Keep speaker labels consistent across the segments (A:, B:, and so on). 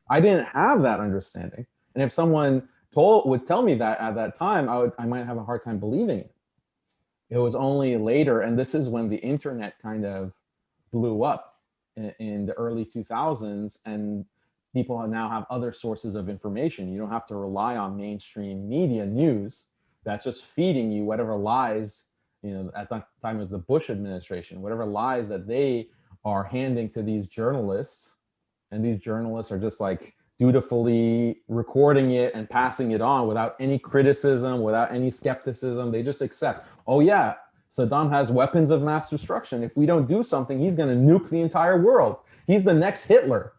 A: I didn't have that understanding. And if someone would tell me that at that time, I might have a hard time believing it. It was only later, and this is when the internet kind of blew up in the early 2000s, and people now have other sources of information. You don't have to rely on mainstream media news that's just feeding you whatever lies, at that time it was the Bush administration, whatever lies that they are handing to these journalists, and these journalists are just like dutifully recording it and passing it on without any criticism, without any skepticism. They just accept, oh yeah, Saddam has weapons of mass destruction. If we don't do something, he's going to nuke the entire world. He's the next Hitler.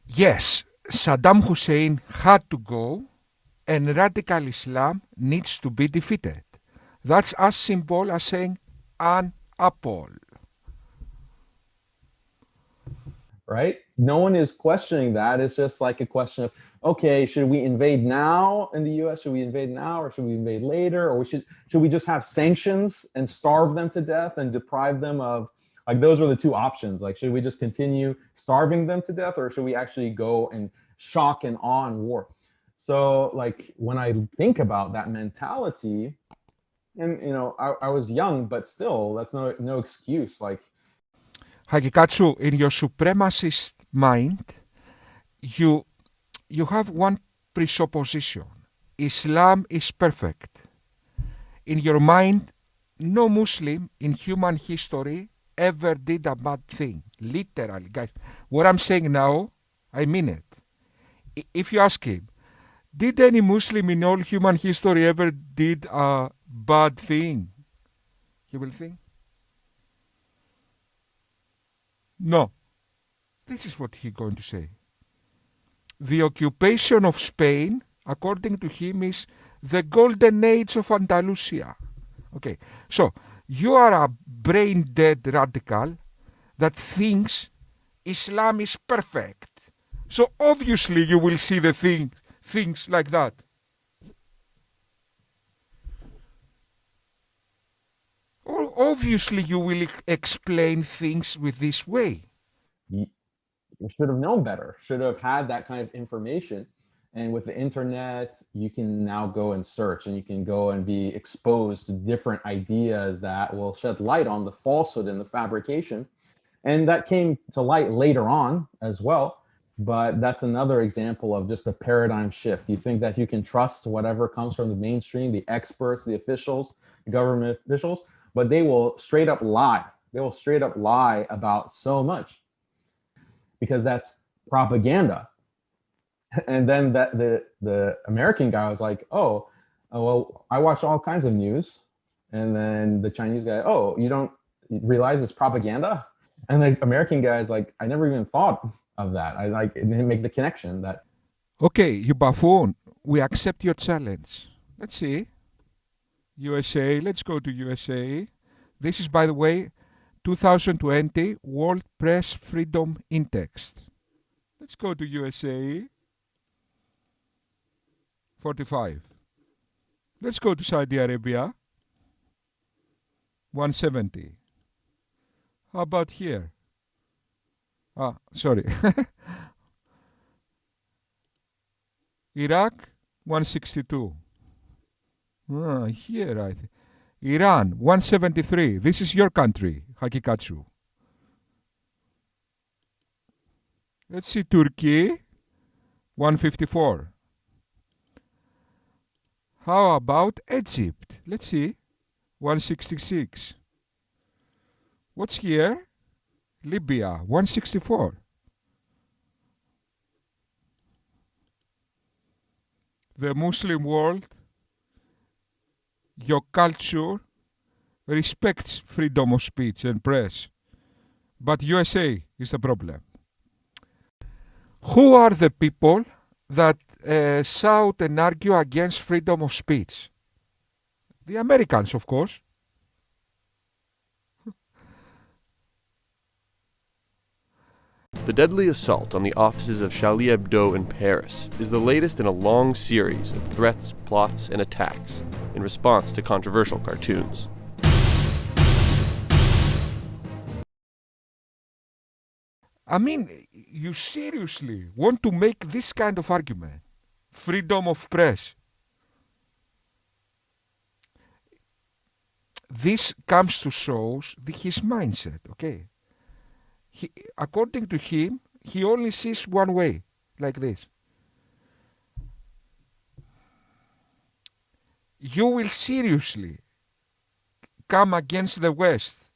B: Yes, Saddam Hussein had to go, and radical Islam needs to be defeated. That's as simple as saying an apple.
A: Right? No one is questioning that. It's just like a question of, okay, should we invade now in the US? Should we invade now, or should we invade later? Or should we just have sanctions and starve them to death and deprive them of, like, those are the two options. Like, should we just continue starving them to death, or should we actually go and shock and awe and war? So like when I think about that mentality, and I was young, but still that's no excuse. Like,
B: Haqiqatjou, in your supremacist mind, you have one presupposition. Islam is perfect. In your mind, no Muslim in human history ever did a bad thing. Literally, guys. What I'm saying now, I mean it. If you ask him, did any Muslim in all human history ever did a bad thing? He will think, no. This is what he's going to say. The occupation of Spain, according to him, is the golden age of Andalusia. Okay, so you are a brain-dead radical that thinks Islam is perfect. So obviously you will see the things like that. Or obviously you will explain things with this way.
A: You should have known better, should have had that kind of information. And with the internet, you can now go and search, and you can go and be exposed to different ideas that will shed light on the falsehood and the fabrication. And that came to light later on as well. But that's another example of just a paradigm shift. You think that you can trust whatever comes from the mainstream, the experts, the officials, the government officials, but they will straight up lie. They will straight up lie about so much, because that's propaganda. And then the American guy was like, oh, well, I watch all kinds of news. And then the Chinese guy, oh, you don't realize it's propaganda? And the American guy is like, I never even thought of that. I didn't make the connection that.
B: Okay, you buffoon, we accept your challenge. Let's see. USA, let's go to USA. This is, by the way, 2020 World Press Freedom Index. Let's go to USA. 45. Let's go to Saudi Arabia. 170. How about here? Sorry. Iraq, 162. Here, I think. Iran, 173. This is your country, Haqiqatjou. Let's see, Turkey, 154. How about Egypt? Let's see, 166. What's here? Libya, 164. The Muslim world, your culture respects freedom of speech and press, but USA is the problem. Who are the people that shout and argue against freedom of speech? The Americans, of course.
C: The deadly assault on the offices of Charlie Hebdo in Paris is the latest in a long series of threats, plots, and attacks in response to controversial cartoons.
B: I mean, you seriously want to make this kind of argument? Freedom of press. This comes to show his mindset, okay? According to him, he only sees one way, like this. You will seriously come against the West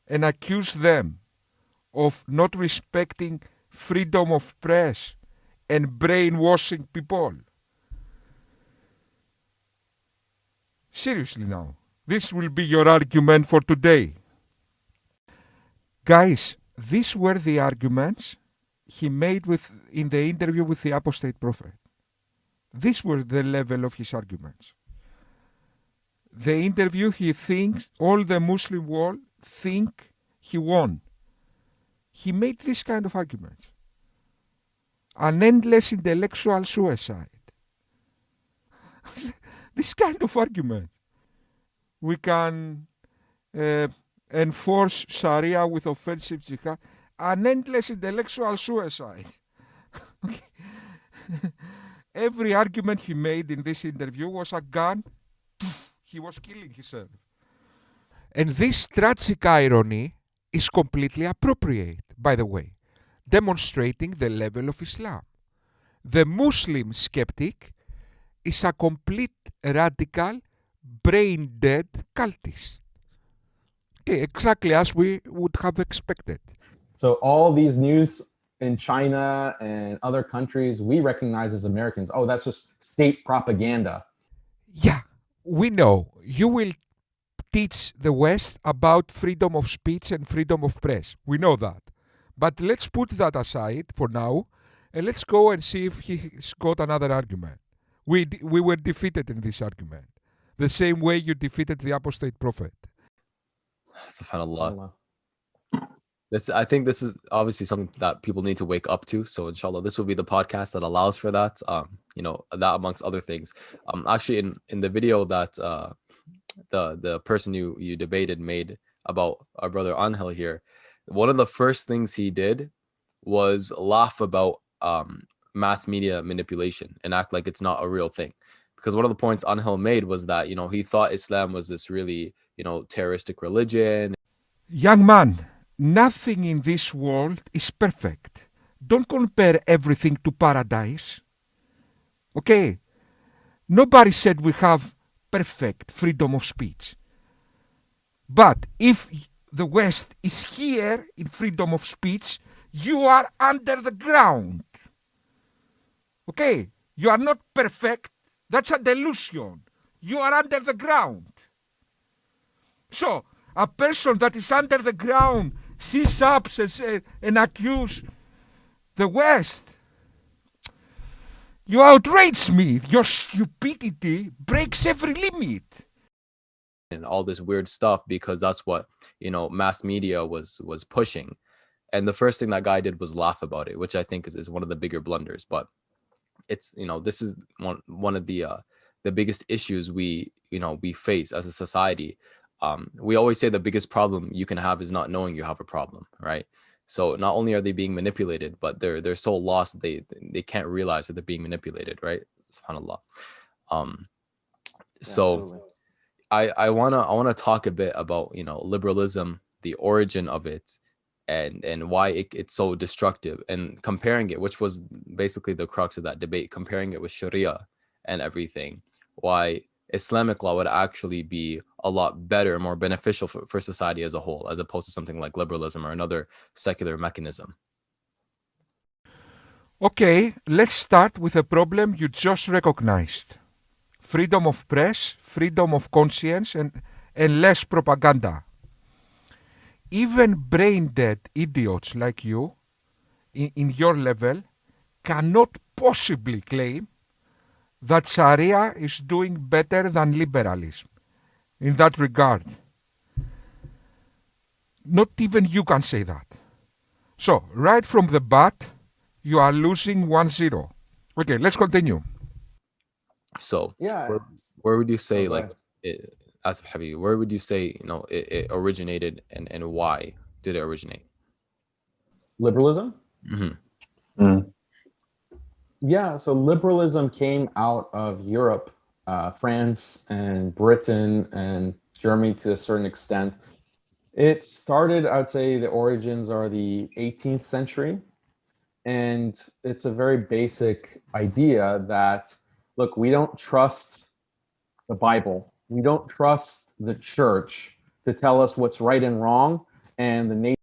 B: and accuse them of not respecting freedom of press and brainwashing people. Seriously now, this will be your argument for today. Guys, these were the arguments he made in the interview with the Apostate prophet. These were the level of his arguments. The interview, he thinks all the Muslim world think he won. He made this kind of arguments. An endless intellectual suicide. This kind of arguments. We can enforce Sharia with offensive jihad. An endless intellectual suicide. Okay. Every argument he made in this interview was a gun. He was killing himself. And this tragic irony is completely appropriate, by the way, demonstrating the level of Islam. The Muslim skeptic is a complete radical, brain-dead cultist. Okay, exactly as we would have expected.
A: So all these news in China and other countries, we recognize as Americans, oh, that's just state propaganda.
B: Yeah, we know. You will teach the West about freedom of speech and freedom of press. We know that. But let's put that aside for now, and let's go and see if he's got another argument. We were defeated in this argument, the same way you defeated the Apostate prophet.
C: SubhanAllah. I think this is obviously something that people need to wake up to. So inshallah, this will be the podcast that allows for that. That amongst other things. Actually, in the video that the person you debated made about our brother Angel here, one of the first things he did was laugh about mass media manipulation and act like it's not a real thing. Because one of the points Angel made was that, he thought Islam was this really, terroristic religion.
B: Young man, nothing in this world is perfect. Don't compare everything to paradise. Okay? Nobody said we have perfect freedom of speech. But if the West is here in freedom of speech, you are under the ground. Okay? You are not perfect. That's a delusion. You are under the ground. So, a person that is under the ground sees up and accuse the West. You outrage me. Your stupidity breaks every limit.
C: And all this weird stuff, because that's what, mass media was pushing. And the first thing that guy did was laugh about it, which I think is one of the bigger blunders. But it's, this is one of the biggest issues we face as a society. We always say the biggest problem you can have is not knowing you have a problem, right? So not only are they being manipulated, but they're so lost they can't realize that they're being manipulated, right? SubhanAllah. So I wanna talk a bit about liberalism, the origin of it, and why it's so destructive, and comparing it, which was basically the crux of that debate, comparing it with Sharia and everything, why Islamic law would actually be a lot better, more beneficial for society as a whole, as opposed to something like liberalism or another secular mechanism.
B: Okay, let's start with a problem you just recognized. Freedom of press, freedom of conscience, and less propaganda. Even brain-dead idiots like you, in your level, cannot possibly claim that Sharia is doing better than liberalism in that regard. Not even you can say that. So, right from the bat, you are losing 1-0. Okay, let's continue.
C: So,
A: Yeah.
C: where would you say, as Habib, where would you say, it originated, and why did it originate?
A: Liberalism? Yeah, so liberalism came out of Europe, France and Britain and Germany to a certain extent. It started, I would say the origins are the 18th century. And it's a very basic idea that, look, we don't trust the Bible. We don't trust the church to tell us what's right and wrong. And the nation.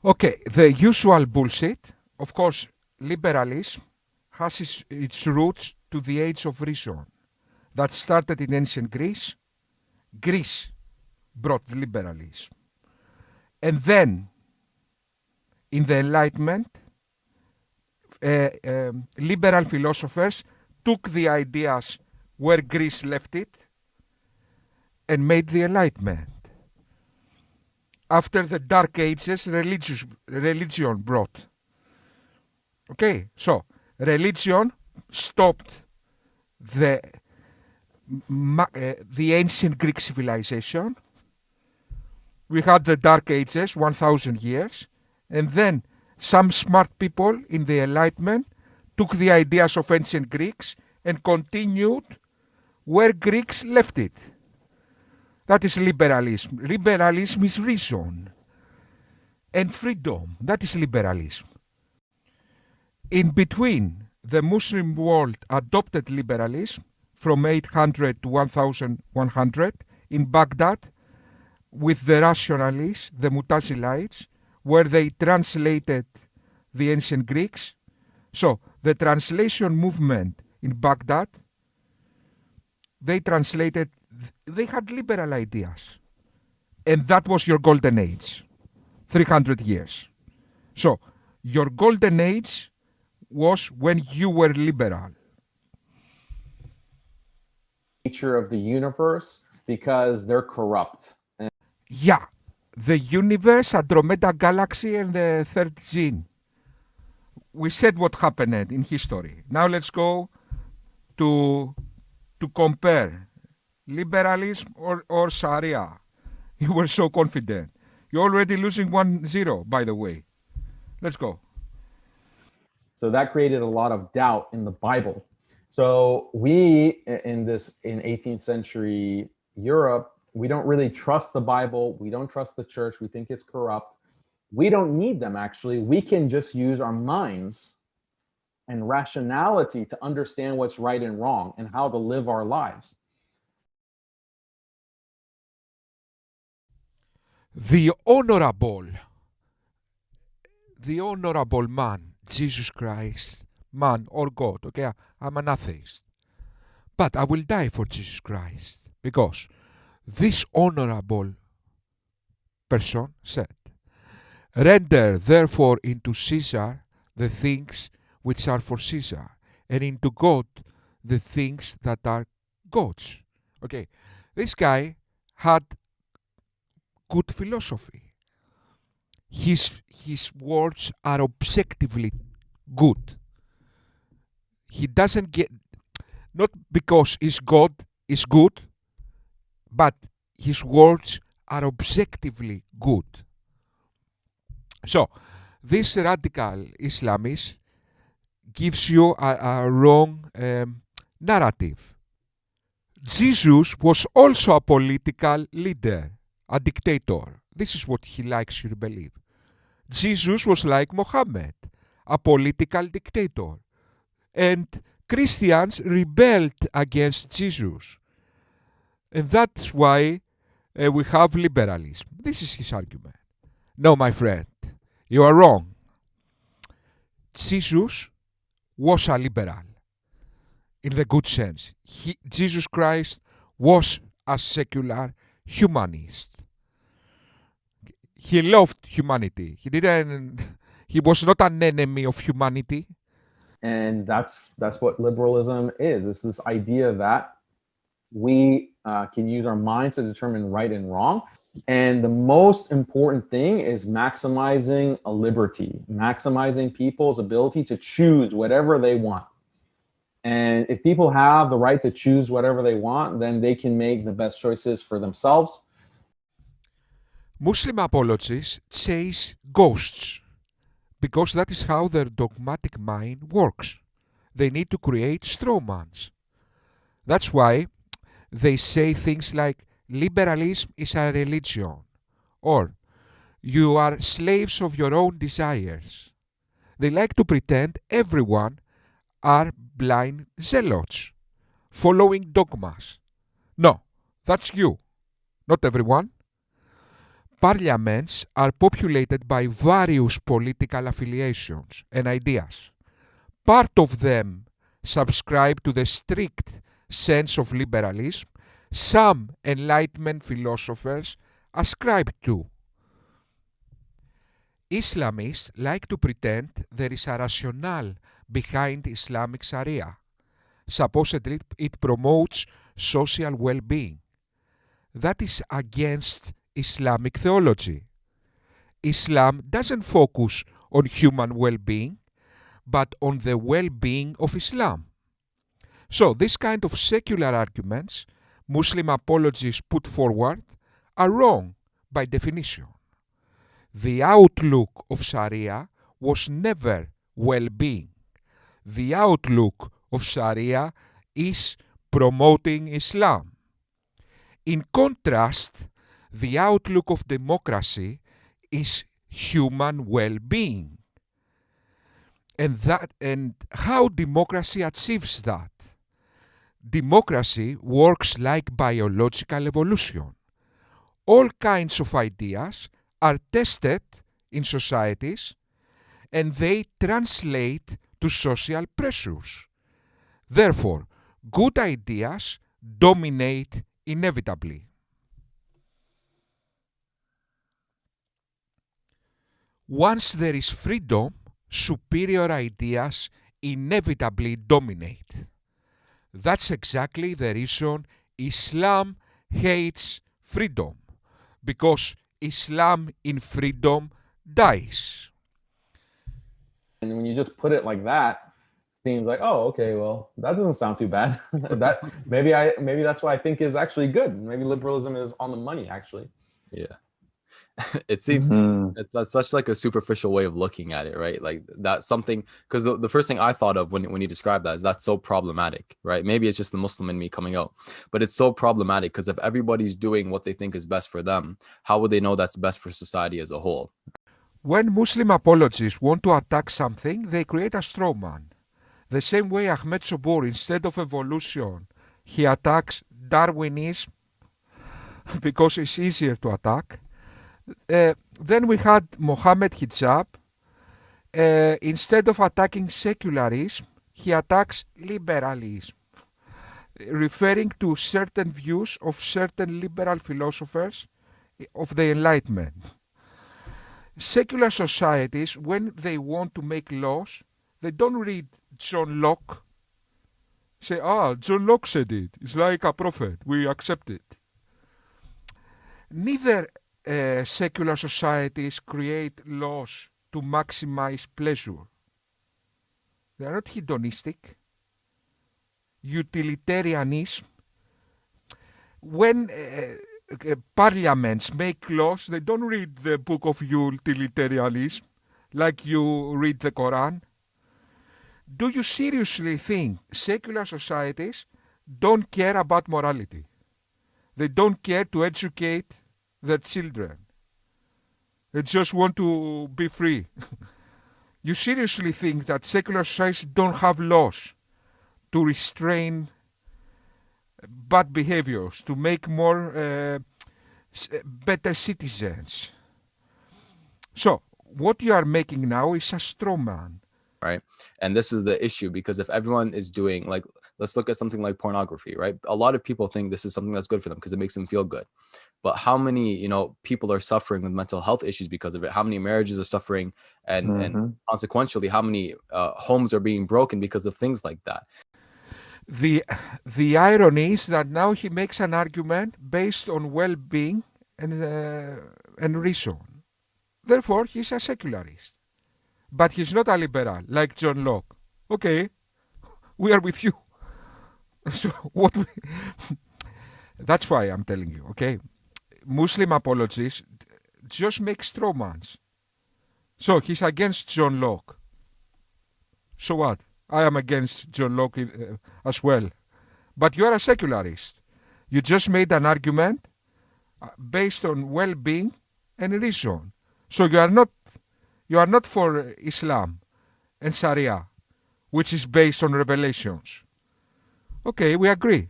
B: Okay, the usual bullshit. Of course, liberalism has its roots to the age of reason that started in ancient Greece. Greece brought liberalism. And then, in the Enlightenment, liberal philosophers took the ideas where Greece left it and made the Enlightenment. After the Dark Ages, religion brought. Okay, so religion stopped the ancient Greek civilization. We had the Dark Ages, 1,000 years, and then some smart people in the Enlightenment took the ideas of ancient Greeks and continued where Greeks left it. That is liberalism. Liberalism is reason and freedom. That is liberalism. In between, the Muslim world adopted liberalism from 800 to 1100 in Baghdad with the rationalists, the Mutazilites, where they translated the ancient Greeks. So the translation movement in Baghdad, they had liberal ideas. And that was your golden age, 300 years. So your golden age was when you were liberal.
A: Nature of the universe, because they're corrupt.
B: Yeah, the universe, Andromeda Galaxy, and the third gene. We said what happened in history. Now let's go to compare liberalism or Sharia. You were so confident. You're already losing 1-0, by the way. Let's go.
A: So that created a lot of doubt in the Bible. So we, in 18th century Europe, we don't really trust the Bible. We don't trust the church. We think it's corrupt. We don't need them, actually. We can just use our minds and rationality to understand what's right and wrong and how to live our lives.
B: The honorable man, Jesus Christ, man or God, okay, I'm an atheist. But I will die for Jesus Christ because this honorable person said, render therefore into Caesar the things which are for Caesar, and into God the things that are God's. Okay, this guy had good philosophy. His words are objectively good. He doesn't get, not because his God is good, but his words are objectively good. So, this radical Islamist gives you a wrong narrative. Jesus was also a political leader, a dictator. This is what he likes you to believe. Jesus was like Muhammad, a political dictator. And Christians rebelled against Jesus. And that's why we have liberalism. This is his argument. No, my friend, you are wrong. Jesus was a liberal, in the good sense. Jesus Christ was a secular humanist. He loved humanity. He was not an enemy of humanity.
A: And that's what liberalism is. It's this idea that we can use our minds to determine right and wrong. And the most important thing is maximizing a liberty, maximizing people's ability to choose whatever they want. And if people have the right to choose whatever they want, then they can make the best choices for themselves.
B: Muslim apologists chase ghosts, because that is how their dogmatic mind works. They need to create strawmans. That's why they say things like liberalism is a religion, or you are slaves of your own desires. They like to pretend everyone are blind zealots, following dogmas. No, that's you, not everyone. Parliaments are populated by various political affiliations and ideas. Part of them subscribe to the strict sense of liberalism some Enlightenment philosophers ascribe to. Islamists like to pretend there is a rationale behind Islamic Sharia. Supposedly it promotes social well-being. That is against Islamic theology. Islam doesn't focus on human well-being, but on the well-being of Islam. So this kind of secular arguments Muslim apologists put forward are wrong by definition. The outlook of Sharia was never well-being. The outlook of Sharia is promoting Islam. In contrast, the outlook of democracy is human well-being. And how democracy achieves that? Democracy works like biological evolution. All kinds of ideas are tested in societies and they translate to social pressures. Therefore, good ideas dominate inevitably. Once there is freedom, superior ideas inevitably dominate. That's exactly the reason Islam hates freedom, because Islam in freedom dies.
A: And when you just put it like that, it seems like, oh, okay, well, that doesn't sound too bad. That maybe that's what I think is actually good. Maybe liberalism is on the money, actually.
D: Yeah. It seems that's such like a superficial way of looking at it, right? Like that's something, because the first thing I thought of when you describe that is that's so problematic, right? Maybe it's just the Muslim in me coming out, but it's so problematic because if everybody's doing what they think is best for them, how would they know that's best for society as a whole?
B: When Muslim apologists want to attack something, they create a straw man. The same way Ahmed Sobor, instead of evolution, he attacks Darwinism because it's easier to attack. Then we had Mohammed Hijab. Instead of attacking secularism, he attacks liberalism, referring to certain views of certain liberal philosophers of the Enlightenment. Secular societies, when they want to make laws, they don't read John Locke. Say, John Locke said it. It's like a prophet. We accept it. Neither secular societies create laws to maximize pleasure. They are not hedonistic. Utilitarianism. When parliaments make laws, they don't read the book of utilitarianism like you read the Quran. Do you seriously think secular societies don't care about morality? They don't care to educate their children. They just want to be free. You seriously think that secular societies don't have laws to restrain bad behaviors, to make more better citizens? So, what you are making now is a straw man.
D: Right. And this is the issue, because if everyone is doing, like, let's look at something like pornography, right? A lot of people think this is something that's good for them because it makes them feel good. But how many, people are suffering with mental health issues because of it? How many marriages are suffering? And consequentially, how many homes are being broken because of things like that?
B: The irony is that now he makes an argument based on well-being and reason. Therefore, he's a secularist. But he's not a liberal, like John Locke. Okay, we are with you. So that's why I'm telling you, okay? Muslim apologists just make straw mans. So he's against John Locke. So what? I am against John Locke as well. But you are a secularist. You just made an argument based on well-being and reason. So you are not for Islam and Sharia, which is based on revelations. Okay, we agree.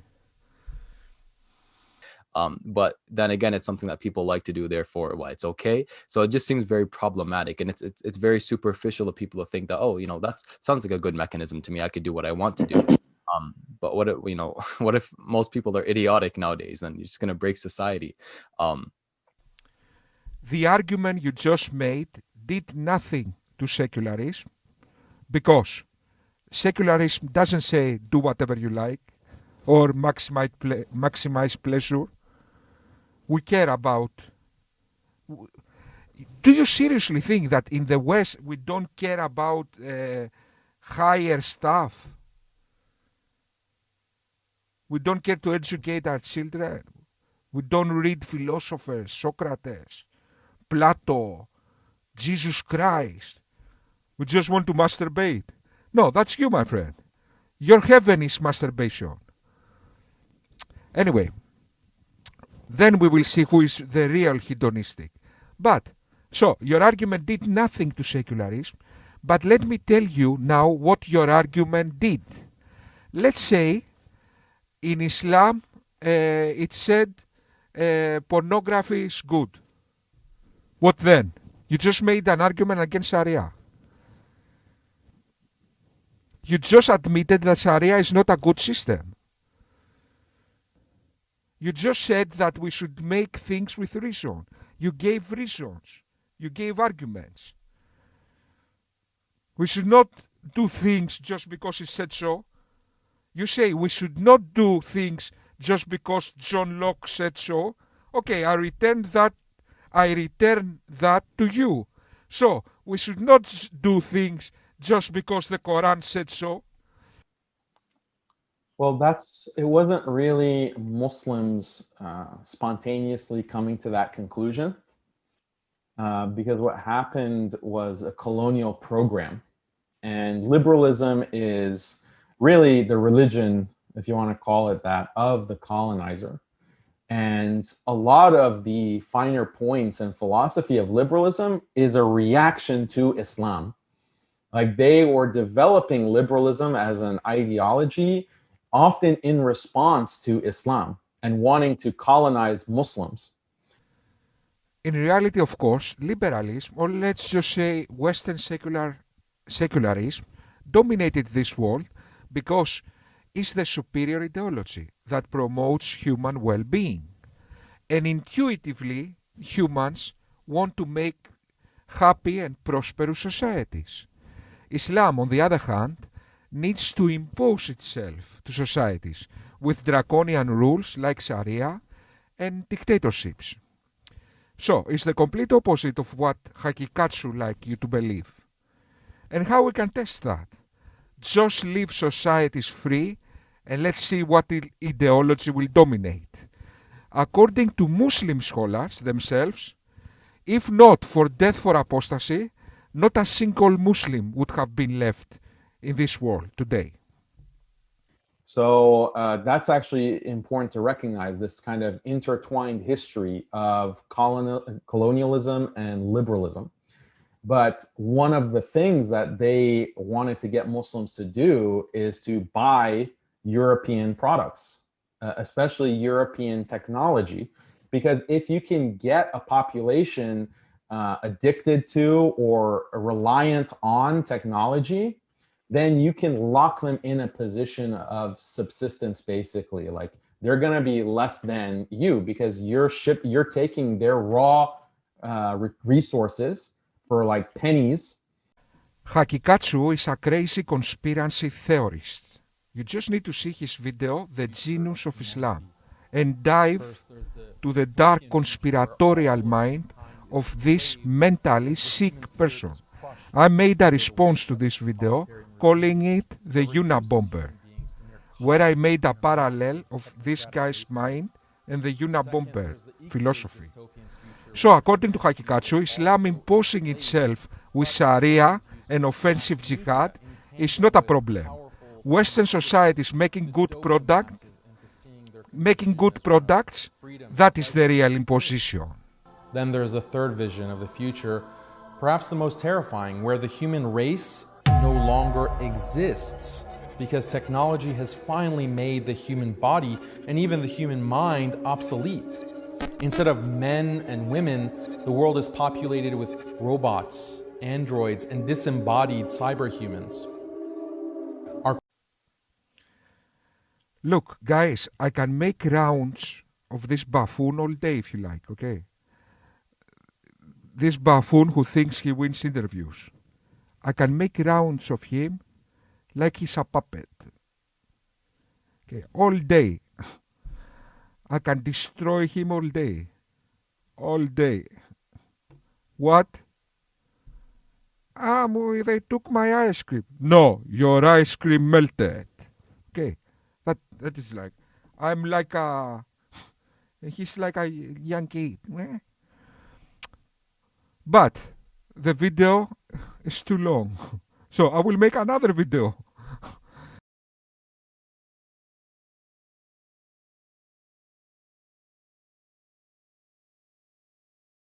D: But then again, it's something that people like to do, therefore why it's okay. So it just seems very problematic, and it's very superficial of people to think that, oh, that sounds like a good mechanism to me. I could do what I want to do. But what if, what if most people are idiotic nowadays? Then you're just going to break society.
B: The argument you just made did nothing to secularism, because secularism doesn't say do whatever you like or maximize pleasure. We care about... Do you seriously think that in the West we don't care about higher stuff? We don't care to educate our children. We don't read philosophers, Socrates, Plato, Jesus Christ. We just want to masturbate. No, that's you, my friend. Your heaven is masturbation. Anyway, then we will see who is the real hedonistic. But, so, your argument did nothing to secularism, but let me tell you now what your argument did. Let's say in Islam it said pornography is good. What then? You just made an argument against Sharia. You just admitted that Sharia is not a good system. You just said that we should make things with reason. You gave reasons. You gave arguments. We should not do things just because he said so. You say we should not do things just because John Locke said so. Okay, I return that to you. So, we should not do things just because the Quran said so.
A: Well, it wasn't really Muslims spontaneously coming to that conclusion, because what happened was a colonial program, and liberalism is really the religion, if you want to call it that, of the colonizer. And a lot of the finer points and philosophy of liberalism is a reaction to Islam. Like, they were developing liberalism as an ideology, often in response to Islam and wanting to colonize Muslims.
B: In reality, of course, liberalism, or let's just say Western secularism, dominated this world because it's the superior ideology that promotes human well-being. And intuitively, humans want to make happy and prosperous societies. Islam, on the other hand, needs to impose itself to societies with draconian rules like Sharia and dictatorships. So, it's the complete opposite of what Haqiqatjou like you to believe. And how we can test that? Just leave societies free and let's see what ideology will dominate. According to Muslim scholars themselves, if not for death for apostasy, not a single Muslim would have been left in this world today.
A: So that's actually important to recognize, this kind of intertwined history of colonialism and liberalism. But one of the things that they wanted to get Muslims to do is to buy European products, especially European technology, because if you can get a population addicted to or reliant on technology, then you can lock them in a position of subsistence, basically. Like, they're going to be less than you because you're taking their raw resources for like pennies.
B: Haqiqatjou is a crazy conspiracy theorist. You just need to see his video, The Genius of Islam, and dive to the dark conspiratorial mind of this mentally sick person. I made a response to this video calling it the Unabomber, where I made a parallel of this guy's mind and the Unabomber philosophy. So according to Haqiqatjou, Islam imposing itself with Sharia and offensive jihad is not a problem. Western society is making good products, that is the real imposition.
E: Then there's a third vision of the future, perhaps the most terrifying, where the human race no longer exists because technology has finally made the human body and even the human mind obsolete. Instead of men and women, the world is populated with robots, androids, and disembodied cyberhumans.
B: Look, guys, I can make rounds of this buffoon all day if you like, okay? This buffoon who thinks he wins interviews. I can make rounds of him like he's a puppet. Okay, all day. I can destroy him all day. All day. What? They took my ice cream. No, your ice cream melted. Okay, that is like, I'm like a, he's like a young kid. But the video is too long. So I will make another video